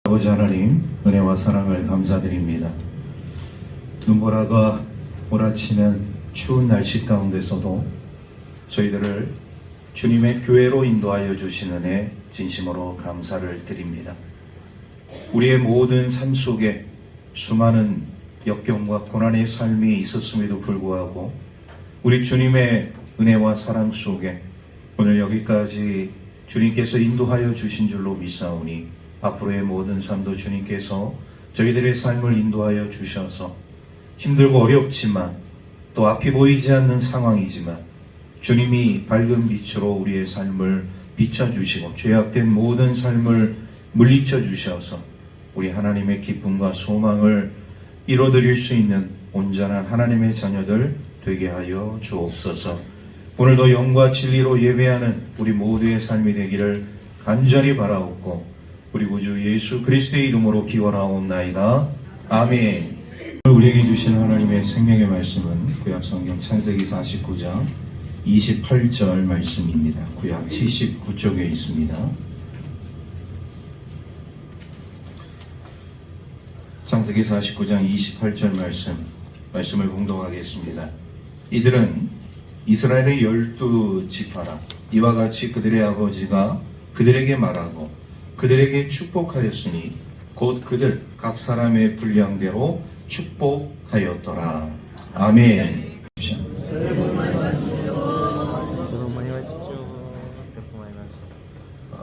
아버지 하나님, 은혜와 사랑을 감사드립니다. 눈보라가 몰아치는 추운 날씨 가운데서도 저희들을 주님의 교회로 인도하여 주신 은혜 진심으로 감사를 드립니다. 우리의 모든 삶 속에 수많은 역경과 고난의 삶이 있었음에도 불구하고 우리 주님의 은혜와 사랑 속에 오늘 여기까지 주님께서 인도하여 주신 줄로 믿사오니 앞으로의 모든 삶도 주님께서 저희들의 삶을 인도하여 주셔서 힘들고 어렵지만 또 앞이 보이지 않는 상황이지만 주님이 밝은 빛으로 우리의 삶을 비춰주시고 죄악된 모든 삶을 물리쳐 주셔서 우리 하나님의 기쁨과 소망을 이뤄드릴 수 있는 온전한 하나님의 자녀들 되게 하여 주옵소서. 오늘도 영과 진리로 예배하는 우리 모두의 삶이 되기를 간절히 바라옵고 우리 구주 예수 그리스도의 이름으로 기원하옵나이다. 아멘. 우리에게 주신 하나님의 생명의 말씀은 구약성경 창세기 49장 28절 말씀입니다. 구약 79쪽에 있습니다. 창세기 49장 28절 말씀을 공독하겠습니다. 이들은 이스라엘의 12지파라. 이와 같이 그들의 아버지가 그들에게 말하고 그들에게 축복하였으니 곧 그들 각 사람의 분량대로 축복하였더라. 아멘.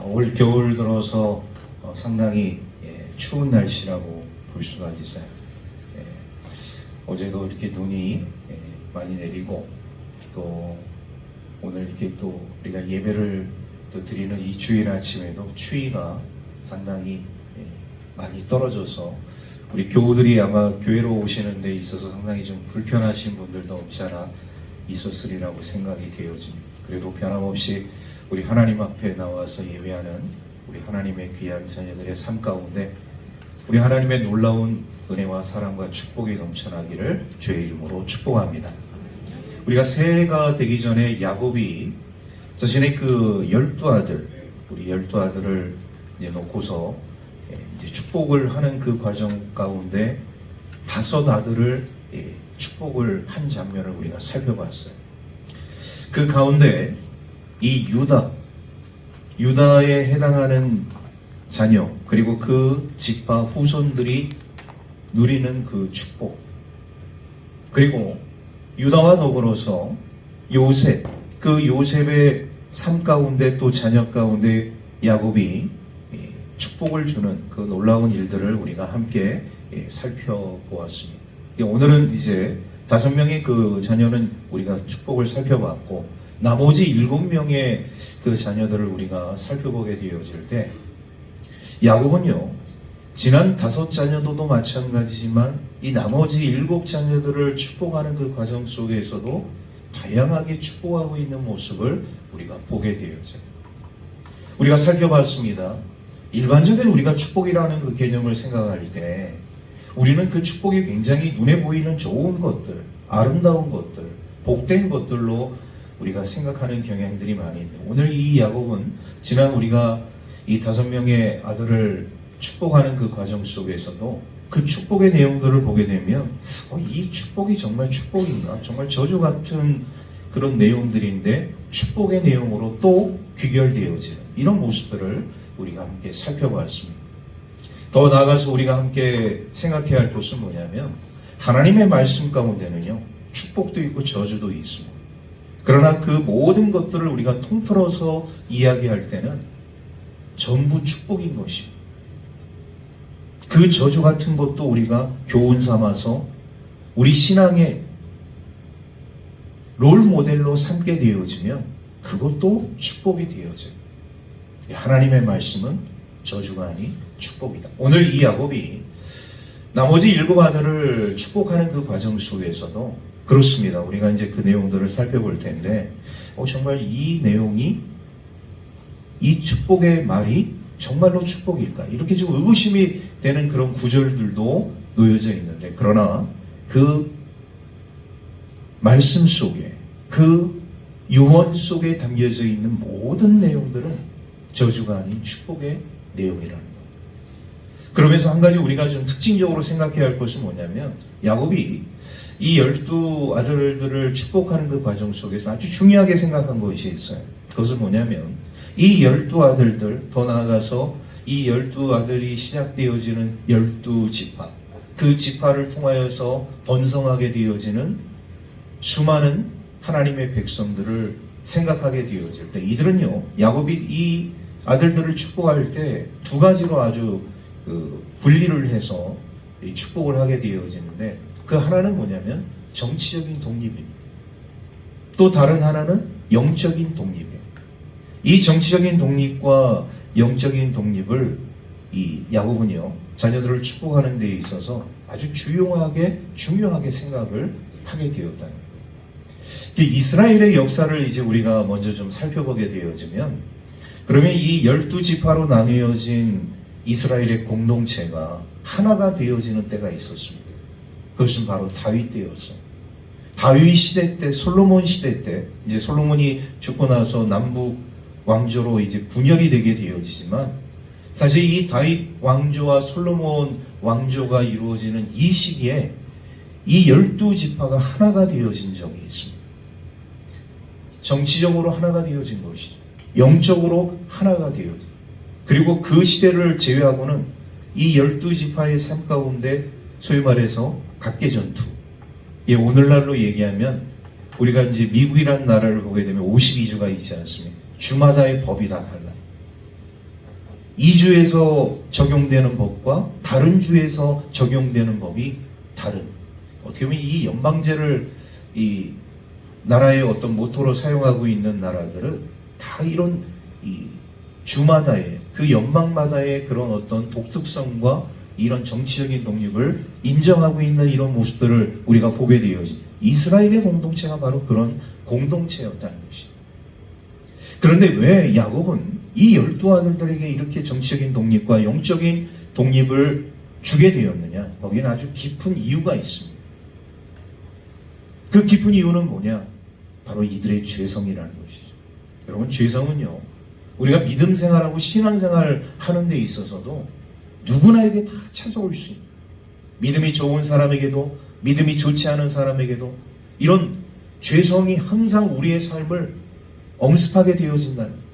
올 겨울 들어서 상당히 추운 날씨라고 볼 수가 있어요. 어제도 이렇게 눈이 많이 내리고 또 오늘 이렇게 또 우리가 예배를 또 드리는 이 주일 아침에도 추위가 상당히 많이 떨어져서 우리 교우들이 아마 교회로 오시는 데 있어서 상당히 좀 불편하신 분들도 없지 않아 있었으리라고 생각이 되어집니다. 그래도 변함없이 우리 하나님 앞에 나와서 예배하는 우리 하나님의 귀한 자녀들의 삶 가운데 우리 하나님의 놀라운 은혜와 사랑과 축복이 넘쳐나기를 주의 이름으로 축복합니다. 우리가 새해가 되기 전에 야곱이 자신의 그 12아들, 우리 12아들을 이제 놓고서 이제 축복을 하는 그 과정 가운데 5아들을 축복을 한 장면을 우리가 살펴봤어요. 그 가운데 이 유다에 해당하는 자녀, 그리고 그 지파 후손들이 누리는 그 축복, 그리고 유다와 더불어서 요셉, 그 요셉의 삶 가운데 또 자녀 가운데 야곱이 축복을 주는 그 놀라운 일들을 우리가 함께 살펴보았습니다. 오늘은 이제 5명의 그 자녀는 우리가 축복을 살펴봤고 나머지 7명의 그 자녀들을 우리가 살펴보게 되어질 때 야곱은요, 지난 5자녀도 마찬가지지만 이 나머지 7자녀들을 축복하는 그 과정 속에서도 다양하게 축복하고 있는 모습을 우리가 보게 되어져요. 우리가 살펴봤습니다. 일반적인 우리가 축복이라는 그 개념을 생각할 때 우리는 그 축복이 굉장히 눈에 보이는 좋은 것들, 아름다운 것들, 복된 것들로 우리가 생각하는 경향들이 많이 있는데 오늘 이 야곱은 지난 우리가 이 5명의 아들을 축복하는 그 과정 속에서도 그 축복의 내용들을 보게 되면 이 축복이 정말 축복인가? 정말 저주 같은 그런 내용들인데 축복의 내용으로 또 귀결되어지는 이런 모습들을 우리가 함께 살펴보았습니다. 더 나아가서 우리가 함께 생각해야 할 것은 뭐냐면 하나님의 말씀 가운데는요, 축복도 있고 저주도 있습니다. 그러나 그 모든 것들을 우리가 통틀어서 이야기할 때는 전부 축복인 것입니다. 그 저주 같은 것도 우리가 교훈 삼아서 우리 신앙의 롤 모델로 삼게 되어지면 그것도 축복이 되어져요. 하나님의 말씀은 저주가 아닌 축복이다. 오늘 이 야곱이 나머지 7아들을 축복하는 그 과정 속에서도 그렇습니다. 우리가 이제 그 내용들을 살펴볼 텐데 정말 이 내용이 이 축복의 말이 정말로 축복일까? 이렇게 좀 의구심이 되는 그런 구절들도 놓여져 있는데 그러나 그 말씀 속에 그 유언 속에 담겨져 있는 모든 내용들은 저주가 아닌 축복의 내용이라는 것. 그러면서 한 가지 우리가 좀 특징적으로 생각해야 할 것은 뭐냐면 야곱이 이 12아들들을 축복하는 그 과정 속에서 아주 중요하게 생각한 것이 있어요. 그것은 뭐냐면 이 12아들들, 더 나아가서 이 12아들이 시작되어지는 12지파, 그 지파를 통하여서 번성하게 되어지는 수많은 하나님의 백성들을 생각하게 되어질 때, 이들은요, 야곱이 이 아들들을 축복할 때 두 가지로 아주 분리를 해서 축복을 하게 되어지는데, 그 하나는 뭐냐면 정치적인 독립입니다. 또 다른 하나는 영적인 독립이에요. 이 정치적인 독립과 영적인 독립을 이 야곱은요, 자녀들을 축복하는 데 있어서 아주 중요하게 생각을 하게 되었다는 거예요. 이스라엘의 역사를 이제 우리가 먼저 좀 살펴보게 되어지면, 그러면 이 12지파로 나뉘어진 이스라엘의 공동체가 하나가 되어지는 때가 있었습니다. 그것은 바로 다윗 때였어요. 다윗 시대 때, 솔로몬 시대 때, 이제 솔로몬이 죽고 나서 남북 왕조로 이제 분열이 되게 되어지지만, 사실 이 다윗 왕조와 솔로몬 왕조가 이루어지는 이 시기에 이 12지파가 하나가 되어진 적이 있습니다. 정치적으로 하나가 되어진 것이죠. 영적으로 하나가 되어진. 그리고 그 시대를 제외하고는 이 12지파의 삶 가운데 소위 말해서 각계전투. 예, 오늘날로 얘기하면 우리가 이제 미국이라는 나라를 보게 되면 52주가 있지 않습니까? 주마다의 법이 다 달라요. 이 주에서 적용되는 법과 다른 주에서 적용되는 법이 다른. 어떻게 보면 이 연방제를 이 나라의 어떤 모토로 사용하고 있는 나라들은 다 이런 이 주마다의 그 연방마다의 그런 어떤 독특성과 이런 정치적인 독립을 인정하고 있는 이런 모습들을 우리가 보게 되어지. 이스라엘의 공동체가 바로 그런 공동체였다는 것입니다. 그런데 왜 야곱은 이 12아들들에게 이렇게 정치적인 독립과 영적인 독립을 주게 되었느냐? 거기는 아주 깊은 이유가 있습니다. 그 깊은 이유는 뭐냐? 바로 이들의 죄성이라는 것이죠. 여러분, 죄성은요, 우리가 믿음 생활하고 신앙 생활을 하는 데 있어서도 누구나에게 다 찾아올 수 있는, 믿음이 좋은 사람에게도 믿음이 좋지 않은 사람에게도 이런 죄성이 항상 우리의 삶을 엄습하게 되어진다는 거예요.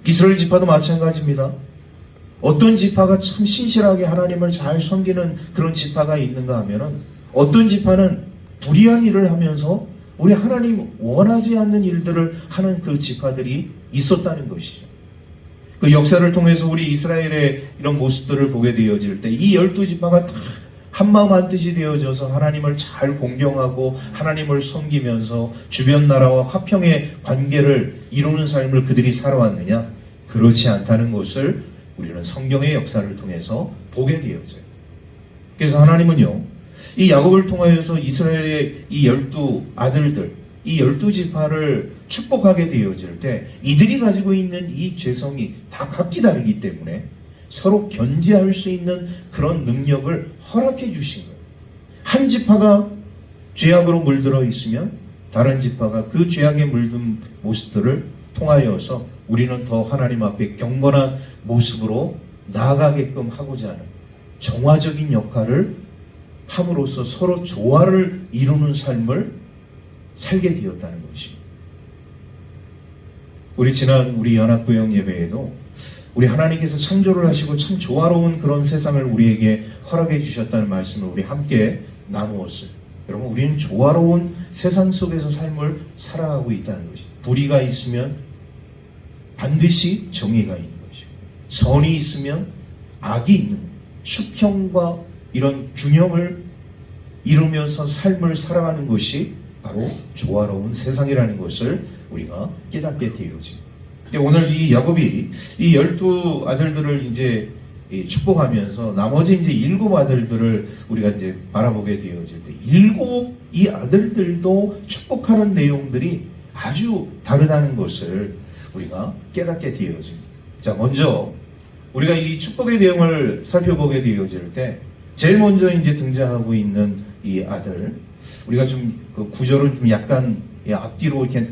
이스라엘 지파도 마찬가지입니다. 어떤 지파가 참 신실하게 하나님을 잘 섬기는 그런 지파가 있는가 하면은, 어떤 지파는 불의한 일을 하면서 우리 하나님 원하지 않는 일들을 하는 그 지파들이 있었다는 것이죠. 그 역사를 통해서 우리 이스라엘의 이런 모습들을 보게 되어질 때 이 12지파가 다 한마음 한뜻이 되어져서 하나님을 잘 공경하고 하나님을 섬기면서 주변 나라와 화평의 관계를 이루는 삶을 그들이 살아왔느냐? 그렇지 않다는 것을 우리는 성경의 역사를 통해서 보게 되어져요. 그래서 하나님은요, 이 야곱을 통하여서 이스라엘의 이 12아들들, 이 12지파를 축복하게 되어질 때 이들이 가지고 있는 이 죄성이 다 각기 다르기 때문에 서로 견제할 수 있는 그런 능력을 허락해 주신 거예요. 한 지파가 죄악으로 물들어 있으면 다른 지파가 그 죄악에 물든 모습들을 통하여서 우리는 더 하나님 앞에 경건한 모습으로 나아가게끔 하고자 하는 정화적인 역할을 함으로써 서로 조화를 이루는 삶을 살게 되었다는 것입니다. 우리 연합구역 예배에도 우리 하나님께서 창조를 하시고 참 조화로운 그런 세상을 우리에게 허락해 주셨다는 말씀을 우리 함께 나누었어요. 여러분, 우리는 조화로운 세상 속에서 삶을 살아가고 있다는 것이죠. 불의가 있으면 반드시 정의가 있는 것이고, 선이 있으면 악이 있는 거예요. 수평과 이런 균형을 이루면서 삶을 살아가는 것이 바로 조화로운 세상이라는 것을 우리가 깨닫게 되어집니다. 오늘 이 야곱이 이 12아들들을 이제 축복하면서 나머지 이제 7아들들을 우리가 이제 바라보게 되어질 때 이 아들들도 축복하는 내용들이 아주 다르다는 것을 우리가 깨닫게 되어집니다. 자, 먼저 우리가 이 축복의 내용을 살펴보게 되어질 때 제일 먼저 이제 등장하고 있는 이 아들, 우리가 좀 그 구절은 좀 약간 앞뒤로 이렇게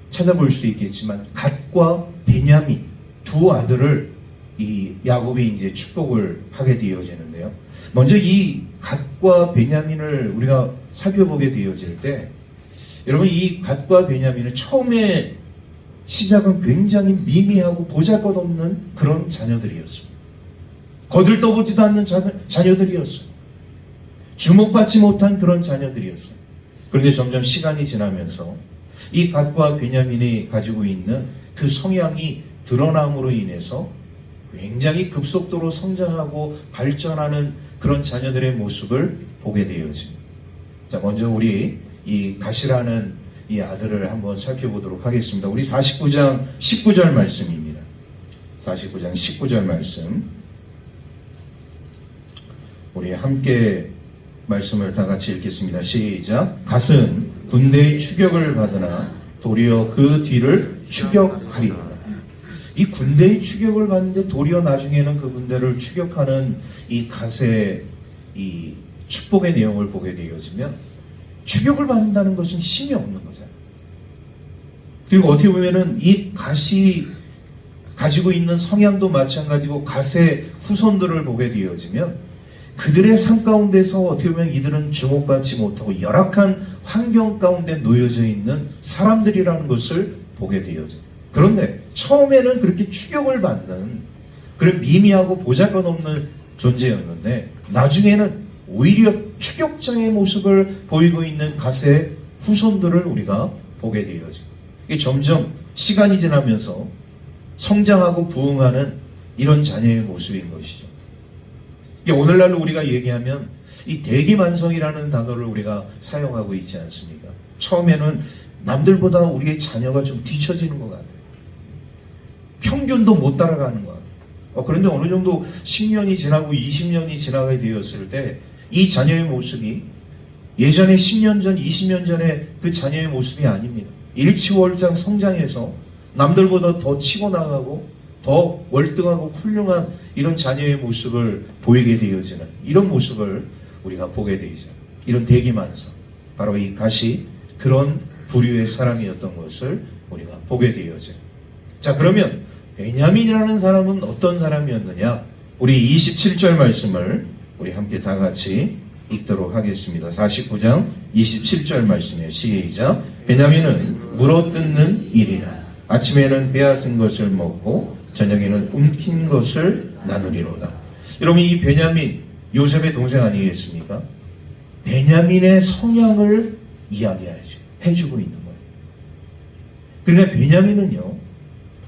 찾아볼 수 있겠지만 갓과 베냐민 두 아들을 이 야곱이 이제 축복을 하게 되어지는데요. 먼저 이 갓과 베냐민을 우리가 살펴보게 되어질 때, 여러분 이 갓과 베냐민은 처음에 시작은 굉장히 미미하고 보잘것없는 그런 자녀들이었습니다. 거들떠보지도 않는 자녀들이었어요. 주목받지 못한 그런 자녀들이었어요. 그런데 점점 시간이 지나면서 이 갓과 베냐민이 가지고 있는 그 성향이 드러남으로 인해서 굉장히 급속도로 성장하고 발전하는 그런 자녀들의 모습을 보게 되어집니다. 자, 먼저 우리 이 갓이라는 이 아들을 한번 살펴보도록 하겠습니다. 우리 49장 19절 말씀입니다. 49장 19절 말씀. 우리 함께 말씀을 다 같이 읽겠습니다. 시작. 갓은 군대의 추격을 받으나 도리어 그 뒤를 추격하리라. 이 군대의 추격을 받는데 도리어 나중에는 그 군대를 추격하는 이 갓의 이 축복의 내용을 보게 되어지면, 추격을 받는다는 것은 힘이 없는 거잖아요. 그리고 어떻게 보면은 이 갓이 가지고 있는 성향도 마찬가지고, 갓의 후손들을 보게 되어지면 그들의 삶 가운데서 어떻게 보면 이들은 주목받지 못하고 열악한 환경 가운데 놓여져 있는 사람들이라는 것을 보게 되어져요. 그런데 처음에는 그렇게 추격을 받는 그런 미미하고 보잘것없는 존재였는데, 나중에는 오히려 추격자의 모습을 보이고 있는 갓의 후손들을 우리가 보게 되어져요. 이게 점점 시간이 지나면서 성장하고 부흥하는 이런 자녀의 모습인 것이죠. 오늘날로 우리가 얘기하면 이 대기만성이라는 단어를 우리가 사용하고 있지 않습니까? 처음에는 남들보다 우리의 자녀가 좀 뒤처지는 것 같아요. 평균도 못 따라가는 것 같아요. 그런데 어느 정도 10년이 지나고 20년이 지나게 되었을 때 이 자녀의 모습이 예전에 10년 전, 20년 전에 그 자녀의 모습이 아닙니다. 일치월장 성장해서 남들보다 더 치고 나가고 더 월등하고 훌륭한 이런 자녀의 모습을 보이게 되어지는 이런 모습을 우리가 보게 되죠. 이런 대기만성, 바로 이 갓이 그런 부류의 사람이었던 것을 우리가 보게 되어져요. 자, 그러면 베냐민이라는 사람은 어떤 사람이었느냐? 우리 27절 말씀을 우리 함께 다 같이 읽도록 하겠습니다. 49장 27절 말씀이에요. 시작. 베냐민은 물어뜯는 일이라. 아침에는 빼앗은 것을 먹고 저녁에는 움킨 것을 나누리로다. 여러분, 이 베냐민, 요셉의 동생 아니겠습니까? 베냐민의 성향을 이야기하죠. 해주고 있는 거예요. 그러니까 베냐민은요,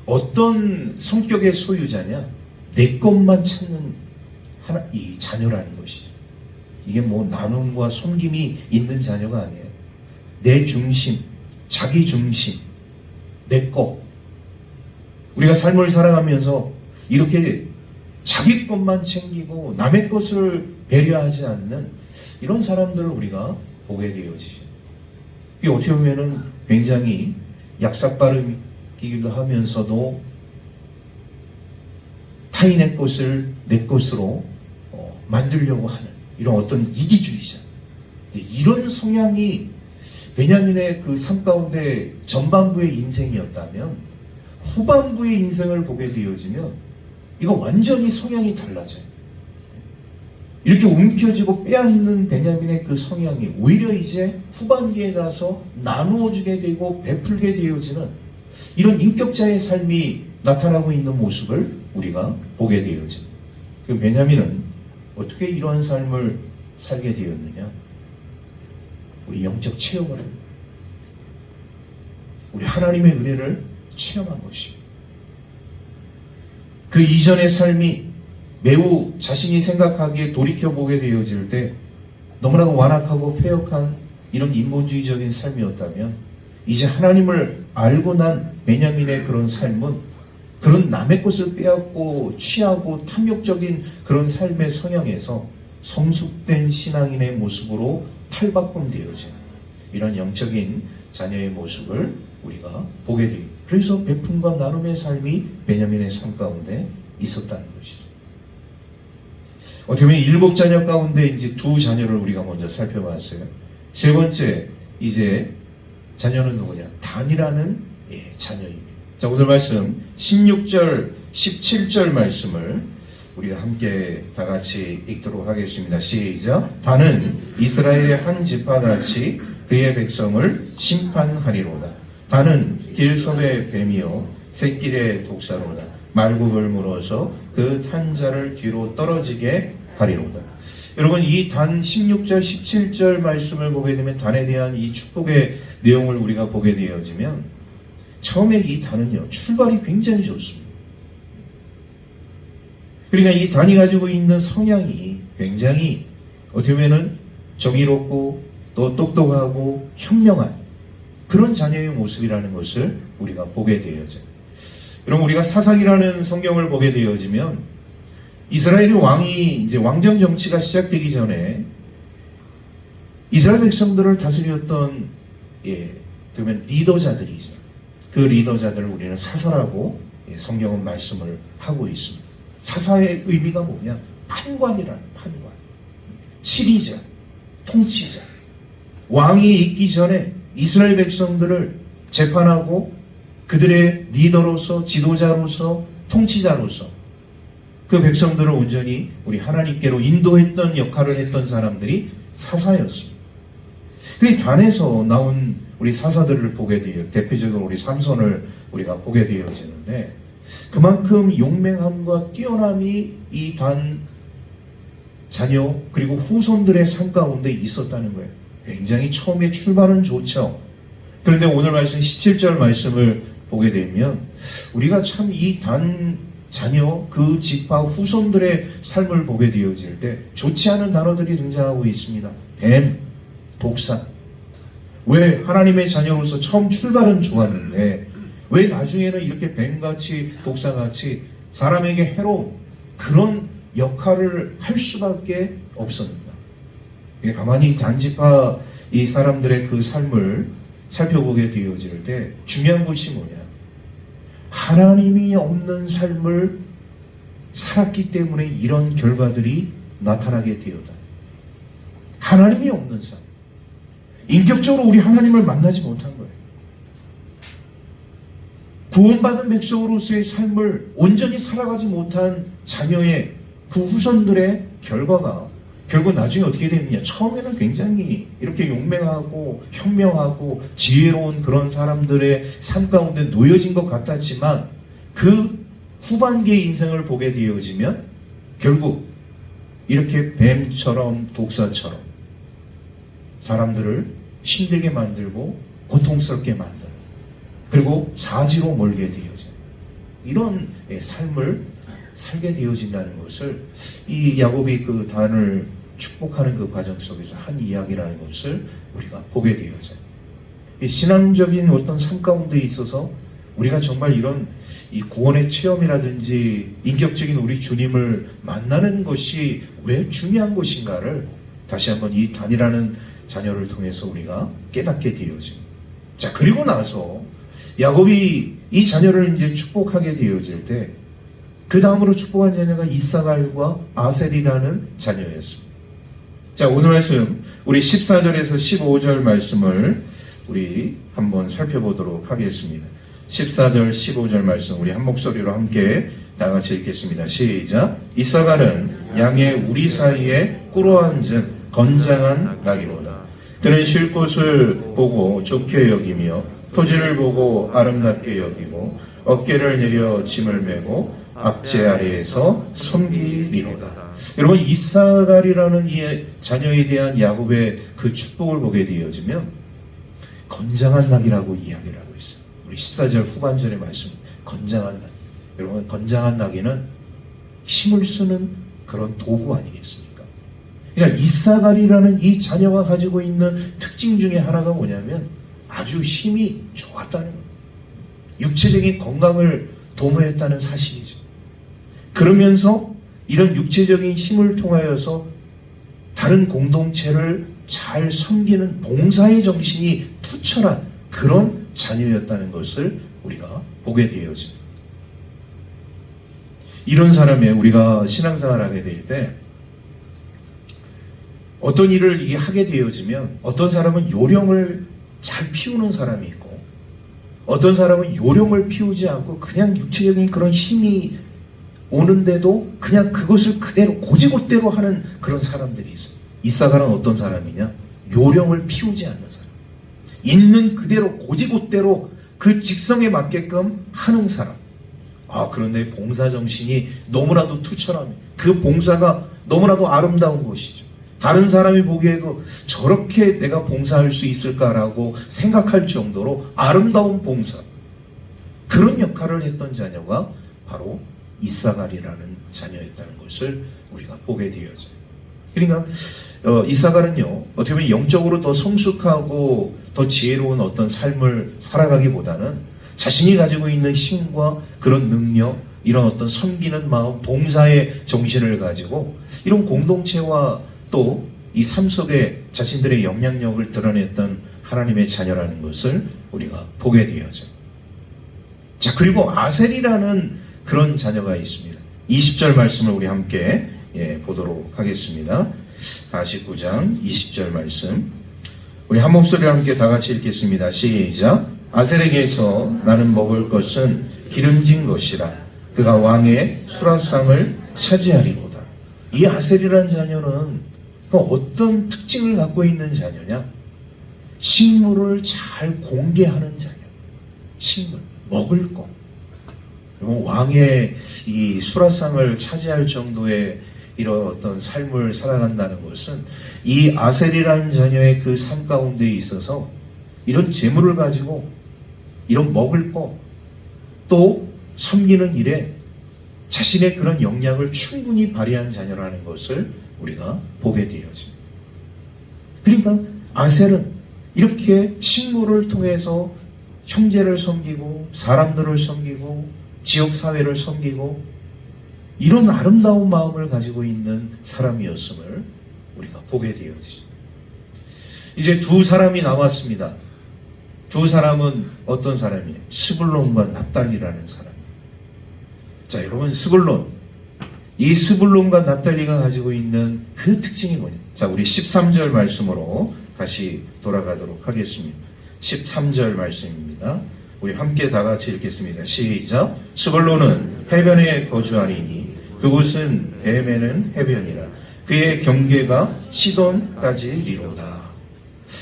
어떤 성격의 소유자냐? 내 것만 찾는 이 자녀라는 것이죠. 이게 뭐 나눔과 섬김이 있는 자녀가 아니에요. 내 중심, 자기 중심, 내 것. 우리가 삶을 살아가면서 이렇게 자기 것만 챙기고 남의 것을 배려하지 않는 이런 사람들을 우리가 보게 되어지죠. 이게 어떻게 보면은 굉장히 약삭빠르기도 하면서도 타인의 것을 내 것으로 만들려고 하는 이런 어떤 이기주의자. 이런 성향이 베냐민의 그 삶 가운데 전반부의 인생이었다면, 후반부의 인생을 보게 되어지면 이거 완전히 성향이 달라져요. 이렇게 움켜쥐고 빼앗는 베냐민의 그 성향이 오히려 이제 후반기에 가서 나누어주게 되고 베풀게 되어지는 이런 인격자의 삶이 나타나고 있는 모습을 우리가 보게 되어집니다. 그 베냐민은 어떻게 이러한 삶을 살게 되었느냐? 우리 영적 체험을 합니다. 우리 하나님의 은혜를 체험한 것입니다. 그 이전의 삶이 매우 자신이 생각하기에 돌이켜보게 되어질 때 너무나도 완악하고 패역한 이런 인본주의적인 삶이었다면, 이제 하나님을 알고 난 베냐민의 그런 삶은 그런 남의 것을 빼앗고 취하고 탐욕적인 그런 삶의 성향에서 성숙된 신앙인의 모습으로 탈바꿈되어진 이런 영적인 자녀의 모습을 우리가 보게 됩니다. 그래서 베품과 나눔의 삶이 베냐민의 삶 가운데 있었다는 것이죠. 어떻게 보면 7자녀 가운데 이제 2자녀를 우리가 먼저 살펴봤어요. 세 번째 이제 자녀는 누구냐? 단이라는 자녀입니다. 자, 오늘 말씀 16절, 17절 말씀을 우리가 함께 다 같이 읽도록 하겠습니다. 시작. 다는 이스라엘의 한 지파같이 그의 백성을 심판하리로다. 다는 길섭의 뱀이요 새길의 독사로다. 말굽을 물어서 그 탄자를 뒤로 떨어지게 하리로다. 여러분, 이 단 16절, 17절 말씀을 보게 되면 단에 대한 이 축복의 내용을 우리가 보게 되어지면 처음에 이 단은요, 출발이 굉장히 좋습니다. 그러니까 이 단이 가지고 있는 성향이 굉장히 어떻게 보면 정의롭고 또 똑똑하고 현명한 그런 자녀의 모습이라는 것을 우리가 보게 되어져요. 여러분, 우리가 사사기라는 성경을 보게 되어지면 이스라엘의 왕이 이제 왕정 정치가 시작되기 전에 이스라엘 백성들을 다스렸던 그러면 리더자들이죠. 그 리더자들을 우리는 사사라고 성경은 말씀을 하고 있습니다. 사사의 의미가 뭐냐? 판관이라는 판관, 지리자, 통치자. 왕이 있기 전에 이스라엘 백성들을 재판하고 그들의 리더로서, 지도자로서, 통치자로서 그 백성들을 온전히 우리 하나님께로 인도했던 역할을 했던 사람들이 사사였습니다. 그리고 단에서 나온 우리 사사들을 보게 되어 대표적으로 우리 삼손을 우리가 보게 되어지는데 그만큼 용맹함과 뛰어남이 이 단 자녀 그리고 후손들의 삶 가운데 있었다는 거예요. 굉장히 처음에 출발은 좋죠. 그런데 오늘 말씀 17절 말씀을 보게 되면 우리가 참 이 단 자녀 그 지파 후손들의 삶을 보게 되어질 때 좋지 않은 단어들이 등장하고 있습니다. 뱀, 독사. 왜 하나님의 자녀로서 처음 출발은 좋았는데 왜 나중에는 이렇게 뱀같이 독사같이 사람에게 해로운 그런 역할을 할 수밖에 없었는가? 가만히 단지파 이 사람들의 그 삶을 살펴보게 되어질 때 중요한 것이 뭐냐? 하나님이 없는 삶을 살았기 때문에 이런 결과들이 나타나게 되었다. 하나님이 없는 삶. 인격적으로 우리 하나님을 만나지 못한 거예요. 구원받은 백성으로서의 삶을 온전히 살아가지 못한 자녀의 그 후손들의 결과가 결국 나중에 어떻게 되느냐. 처음에는 굉장히 이렇게 용맹하고 현명하고 지혜로운 그런 사람들의 삶 가운데 놓여진 것 같았지만 그 후반기의 인생을 보게 되어지면 결국 이렇게 뱀처럼 독사처럼 사람들을 힘들게 만들고 고통스럽게 만들고 그리고 사지로 몰게 되어져요. 이런 삶을 살게 되어진다는 것을 이 야곱이 그 단을 축복하는 그 과정 속에서 한 이야기라는 것을 우리가 보게 되어져요. 이 신앙적인 어떤 삶 가운데 있어서 우리가 정말 이런 이 구원의 체험이라든지 인격적인 우리 주님을 만나는 것이 왜 중요한 것인가를 다시 한번 이 단이라는 자녀를 통해서 우리가 깨닫게 되어집니다. 자, 그리고 나서 야곱이 이 자녀를 이제 축복하게 되어질 때 그 다음으로 축복한 자녀가 이사갈과 아셀이라는 자녀였습니다. 자, 오늘 말씀 우리 14절에서 15절 말씀을 우리 한번 살펴보도록 하겠습니다. 14절 15절 말씀 우리 한 목소리로 함께 다 같이 읽겠습니다. 시작. 이사갈은 양의 우리 사이에 꿇어앉은 건장한 나귀로다. 그는 쉴 곳을 보고 좋게 여기며 토지를 보고 아름답게 여기고 어깨를 내려 짐을 메고 압제 아래에서 섬기리로다. 여러분, 이사갈이라는 이 자녀에 대한 야곱의 그 축복을 보게 되어지면 건장한 낙이라고 이야기를 하고 있어요. 우리 14절 후반절의 말씀, 건장한 낙. 여러분, 건장한 낙이는 힘을 쓰는 그런 도구 아니겠습니까? 그러니까 이사갈이라는 이 자녀가 가지고 있는 특징 중에 하나가 뭐냐면 아주 힘이 좋았다는 거예요. 육체적인 건강을 도모했다는 사실이죠. 그러면서 이런 육체적인 힘을 통하여서 다른 공동체를 잘 섬기는 봉사의 정신이 투철한 그런 자녀였다는 것을 우리가 보게 되어집니다. 이런 사람의 우리가 신앙생활을 하게 될 때 어떤 일을 하게 되어지면 어떤 사람은 요령을 잘 피우는 사람이 있고 어떤 사람은 요령을 피우지 않고 그냥 육체적인 그런 힘이 오는데도 그냥 그것을 그대로 고지곳대로 하는 그런 사람들이 있어요. 이사가는 어떤 사람이냐? 요령을 피우지 않는 사람. 있는 그대로 고지곳대로 그 직성에 맞게끔 하는 사람. 그런데 봉사정신이 너무나도 투철하면 그 봉사가 너무나도 아름다운 것이죠. 다른 사람이 보기에도 저렇게 내가 봉사할 수 있을까라고 생각할 정도로 아름다운 봉사. 그런 역할을 했던 자녀가 바로 이사갈이라는 자녀였다는 것을 우리가 보게 되어져요. 그러니까 이사갈은요, 어떻게 보면 영적으로 더 성숙하고 더 지혜로운 어떤 삶을 살아가기보다는 자신이 가지고 있는 힘과 그런 능력, 이런 어떤 섬기는 마음, 봉사의 정신을 가지고 이런 공동체와 또 이 삶 속에 자신들의 영향력을 드러냈던 하나님의 자녀라는 것을 우리가 보게 되어져요. 자, 그리고 아셀이라는 그런 자녀가 있습니다. 20절 말씀을 우리 함께 보도록 하겠습니다. 49장 20절 말씀. 우리 한 목소리로 함께 다 같이 읽겠습니다. 시작. 아셀에게서 나는 먹을 것은 기름진 것이라 그가 왕의 수라상을 차지하리로다. 이 아셀이라는 자녀는 어떤 특징을 갖고 있는 자녀냐? 식물을 잘 공개하는 자녀. 식물, 먹을 것. 왕의 이 수라상을 차지할 정도의 이런 어떤 삶을 살아간다는 것은 이 아셀이라는 자녀의 그 삶 가운데 있어서 이런 재물을 가지고 이런 먹을 것, 또 섬기는 일에 자신의 그런 역량을 충분히 발휘한 자녀라는 것을 우리가 보게 되어집니다. 그러니까 아셀은 이렇게 식물을 통해서 형제를 섬기고 사람들을 섬기고 지역사회를 섬기고 이런 아름다운 마음을 가지고 있는 사람이었음을 우리가 보게 되어집니다. 이제 두 사람이 남았습니다. 두 사람은 어떤 사람이에요? 스불론과 납달리라는 사람. 자, 여러분, 이 스불론과 납달리가 가지고 있는 그 특징이 뭐냐? 자, 우리 13절 말씀으로 다시 돌아가도록 하겠습니다. 13절 말씀입니다. 우리 함께 다 같이 읽겠습니다. 시작. 스불론은 해변에 거주하리니 그곳은 뱀에는 해변이라 그의 경계가 시돈까지리로다.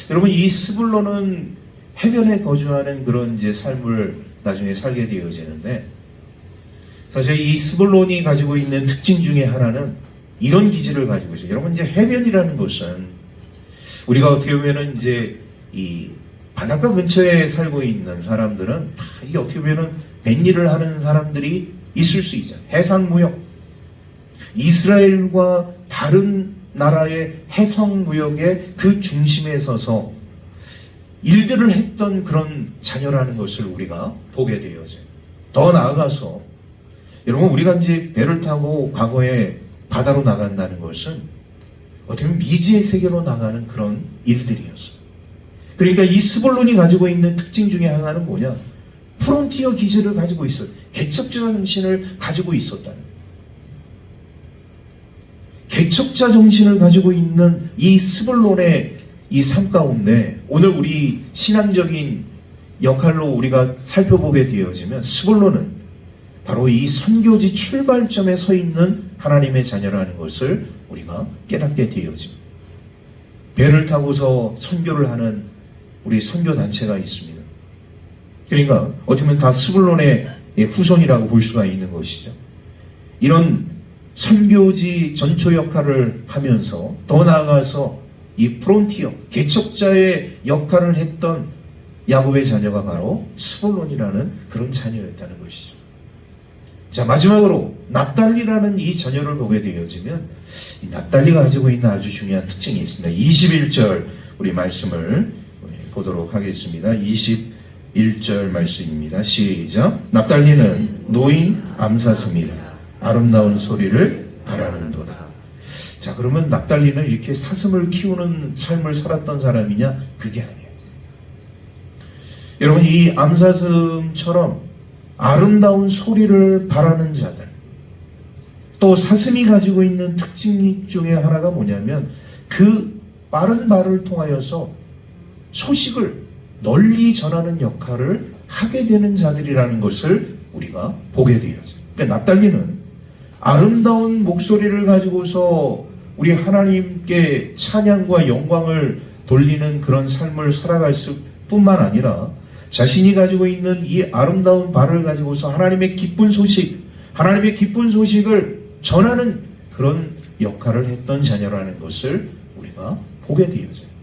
여러분, 이 스불론은 해변에 거주하는 그런 이제 삶을 나중에 살게 되어지는데, 사실 이 스불론이 가지고 있는 특징 중에 하나는 이런 기질을 가지고 있어요. 여러분, 이제 해변이라는 것은 우리가 어떻게 보면은 이제 이 바닷가 근처에 살고 있는 사람들은 이게 어떻게 보면은 뱃일을 하는 사람들이 있을 수 있잖아요. 해상무역, 이스라엘과 다른 나라의 해상무역의 그 중심에 서서 일들을 했던 그런 자녀라는 것을 우리가 보게 되어져요. 더 나아가서 여러분, 우리가 이제 배를 타고 과거에 바다로 나간다는 것은 어떻게 보면 미지의 세계로 나가는 그런 일들이었어요. 그러니까 이 스불론이 가지고 있는 특징 중에 하나는 뭐냐? 프론티어 기질을 가지고 있어요. 개척자 정신을 가지고 있었다는 거예요. 개척자 정신을 가지고 있는 이 스불론의 이 삶 가운데 오늘 우리 신앙적인 역할로 우리가 살펴보게 되어지면 스불론은 바로 이 선교지 출발점에 서 있는 하나님의 자녀라는 것을 우리가 깨닫게 되어집니다. 배를 타고서 선교를 하는 우리 선교단체가 있습니다. 그러니까 어떻게 보면 다 스불론의 후손이라고 볼 수가 있는 것이죠. 이런 선교지 전초 역할을 하면서 더 나아가서 이 프론티어, 개척자의 역할을 했던 야곱의 자녀가 바로 스불론이라는 그런 자녀였다는 것이죠. 자, 마지막으로 납달리라는 이 자녀를 보게 되어지면 이 납달리가 가지고 있는 아주 중요한 특징이 있습니다. 21절 우리 말씀을 보도록 하겠습니다. 21절 말씀입니다. 시작. 납달리는 노인 암사슴이라 아름다운 소리를 바라는도다. 자, 그러면 납달리는 이렇게 사슴을 키우는 삶을 살았던 사람이냐? 그게 아니에요. 여러분, 이 암사슴처럼 아름다운 소리를 바라는 자들, 또 사슴이 가지고 있는 특징 중에 하나가 뭐냐면 그 빠른 발을 통하여서 소식을 널리 전하는 역할을 하게 되는 자들이라는 것을 우리가 보게 되어져. 그러니까 납달리는 아름다운 목소리를 가지고서 우리 하나님께 찬양과 영광을 돌리는 그런 삶을 살아갈 뿐만 아니라 자신이 가지고 있는 이 아름다운 발을 가지고서 하나님의 기쁜 소식을 전하는 그런 역할을 했던 자녀라는 것을 우리가 보게 되어져요.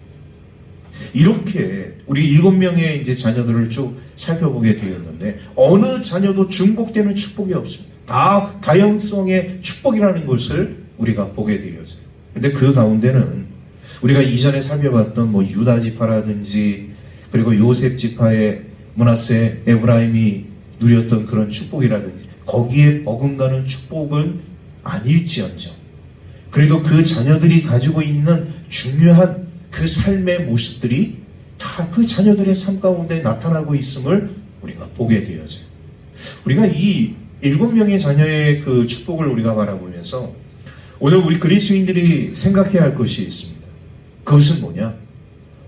이렇게 우리 7명의 이제 자녀들을 쭉 살펴보게 되었는데 어느 자녀도 중복되는 축복이 없습니다. 다 다양성의 축복이라는 것을 우리가 보게 되어져요. 근데 그 가운데는 우리가 이전에 살펴봤던 뭐 유다 지파라든지 그리고 요셉 지파의 므낫세, 에브라임이 누렸던 그런 축복이라든지 거기에 어긋나는 축복은 아닐지언정 그래도 그 자녀들이 가지고 있는 중요한 그 삶의 모습들이 다 그 자녀들의 삶 가운데 나타나고 있음을 우리가 보게 되어져요. 우리가 이 7명의 자녀의 그 축복을 우리가 바라보면서 오늘 우리 그리스도인들이 생각해야 할 것이 있습니다. 그것은 뭐냐?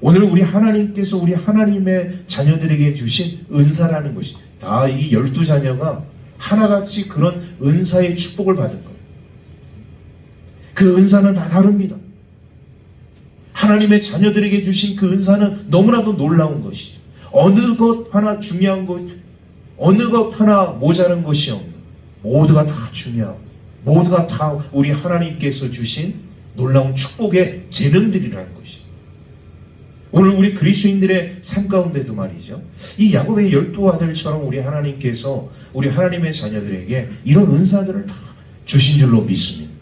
오늘 우리 하나님께서 우리 하나님의 자녀들에게 주신 은사라는 것이 다 이 12자녀가 하나같이 그런 은사의 축복을 받은 거예요. 그 은사는 다 다릅니다. 하나님의 자녀들에게 주신 그 은사는 너무나도 놀라운 것이죠. 어느 것 하나 중요한 것, 어느 것 하나 모자란 것이 없는 모두가 다 중요하고 모두가 다 우리 하나님께서 주신 놀라운 축복의 재능들이라는 것이죠. 오늘 우리 그리스도인들의 삶 가운데도 말이죠. 이 야곱의 12아들처럼 우리 하나님께서 우리 하나님의 자녀들에게 이런 은사들을 다 주신 줄로 믿습니다.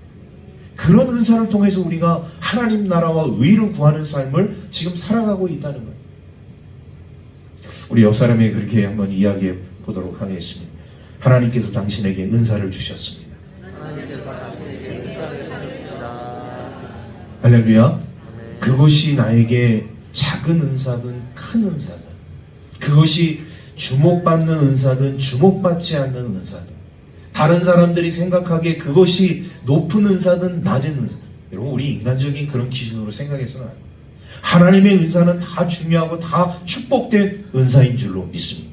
그런 은사를 통해서 우리가 하나님 나라와 의를 구하는 삶을 지금 살아가고 있다는 거예요. 우리 옆 사람에게 그렇게 한번 이야기해 보도록 하겠습니다. 하나님께서 당신에게 은사를 주셨습니다. 할렐루야. 그것이 나에게 작은 은사든 큰 은사든 그것이 주목받는 은사든 주목받지 않는 은사든 다른 사람들이 생각하기에 그것이 높은 은사든 낮은 은사 여러분 우리 인간적인 그런 기준으로 생각해서는 안 돼요. 하나님의 은사는 다 중요하고 다 축복된 은사인 줄로 믿습니다.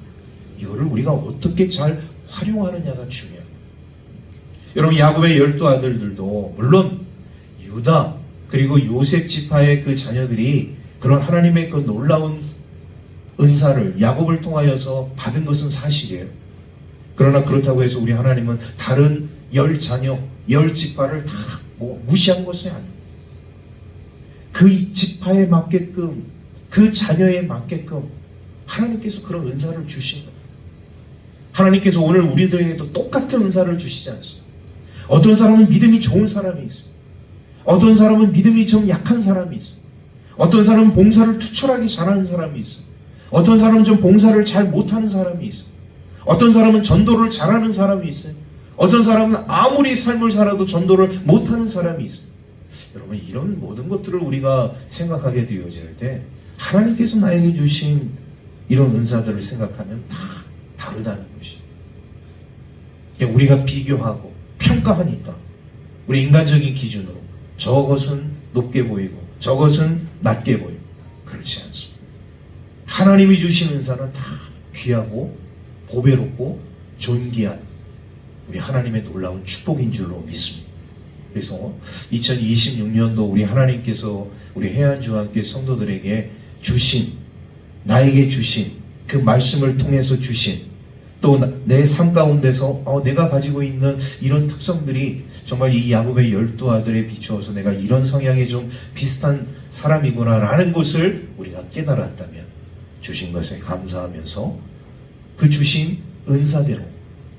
이거를 우리가 어떻게 잘 활용하느냐가 중요합니다. 여러분 야곱의 12아들들도 물론 유다 그리고 요셉 지파의 그 자녀들이 그런 하나님의 그 놀라운 은사를 야곱을 통하여서 받은 것은 사실이에요. 그러나 그렇다고 해서 우리 하나님은 다른 10자녀, 10지파를 다 무시한 것이 아닙니다. 그 지파에 맞게끔 그 자녀에 맞게끔 하나님께서 그런 은사를 주신 거예요. 하나님께서 오늘 우리들에게도 똑같은 은사를 주시지 않습니다. 어떤 사람은 믿음이 좋은 사람이 있어요. 어떤 사람은 믿음이 좀 약한 사람이 있어요. 어떤 사람은 봉사를 투철하게 잘하는 사람이 있어요. 어떤 사람은 좀 봉사를 잘 못하는 사람이 있어요. 어떤 사람은 전도를 잘하는 사람이 있어요. 어떤 사람은 아무리 삶을 살아도 전도를 못하는 사람이 있어요. 여러분 이런 모든 것들을 우리가 생각하게 되어질 때 하나님께서 나에게 주신 이런 은사들을 생각하면 다 다르다는 것이에요. 우리가 비교하고 평가하니까 우리 인간적인 기준으로 저것은 높게 보이고 저것은 낮게 보이고 그렇지 않습니다. 하나님이 주신 은사는 다 귀하고 보배롭고 존귀한 우리 하나님의 놀라운 축복인 줄로 믿습니다. 그래서 2026년도 우리 하나님께서 우리 해안주한교 성도들에게 주신 나에게 주신 그 말씀을 통해서 주신 또 내 삶 가운데서 내가 가지고 있는 이런 특성들이 정말 이 야곱의 12아들에 비추어서 내가 이런 성향에 좀 비슷한 사람이구나 라는 것을 우리가 깨달았다면 주신 것에 감사하면서 그 주신 은사대로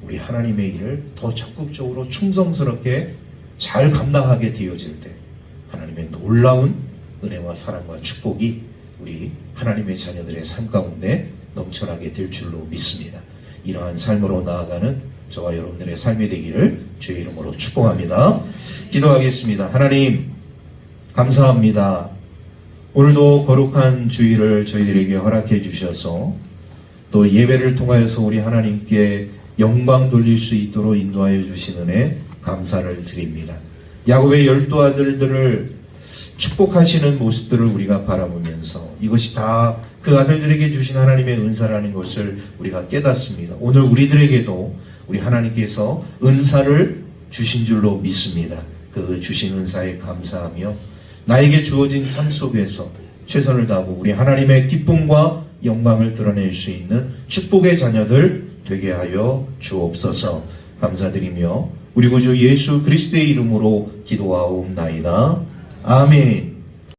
우리 하나님의 일을 더 적극적으로 충성스럽게 잘 감당하게 되어질 때 하나님의 놀라운 은혜와 사랑과 축복이 우리 하나님의 자녀들의 삶 가운데 넘쳐나게 될 줄로 믿습니다. 이러한 삶으로 나아가는 저와 여러분들의 삶이 되기를 주의 이름으로 축복합니다. 기도하겠습니다. 하나님 감사합니다. 오늘도 거룩한 주일을 저희들에게 허락해 주셔서 또 예배를 통하여서 우리 하나님께 영광 돌릴 수 있도록 인도하여 주신 은혜 감사를 드립니다. 야곱의 12아들들을 축복하시는 모습들을 우리가 바라보면서 이것이 다 그 아들들에게 주신 하나님의 은사라는 것을 우리가 깨닫습니다. 오늘 우리들에게도 우리 하나님께서 은사를 주신 줄로 믿습니다. 그 주신 은사에 감사하며 나에게 주어진 삶 속에서 최선을 다하고 우리 하나님의 기쁨과 영광을 드러낼 수 있는 축복의 자녀들 되게 하여 주옵소서. 감사드리며 우리 구주 예수 그리스도의 이름으로 기도하옵나이다. 아멘.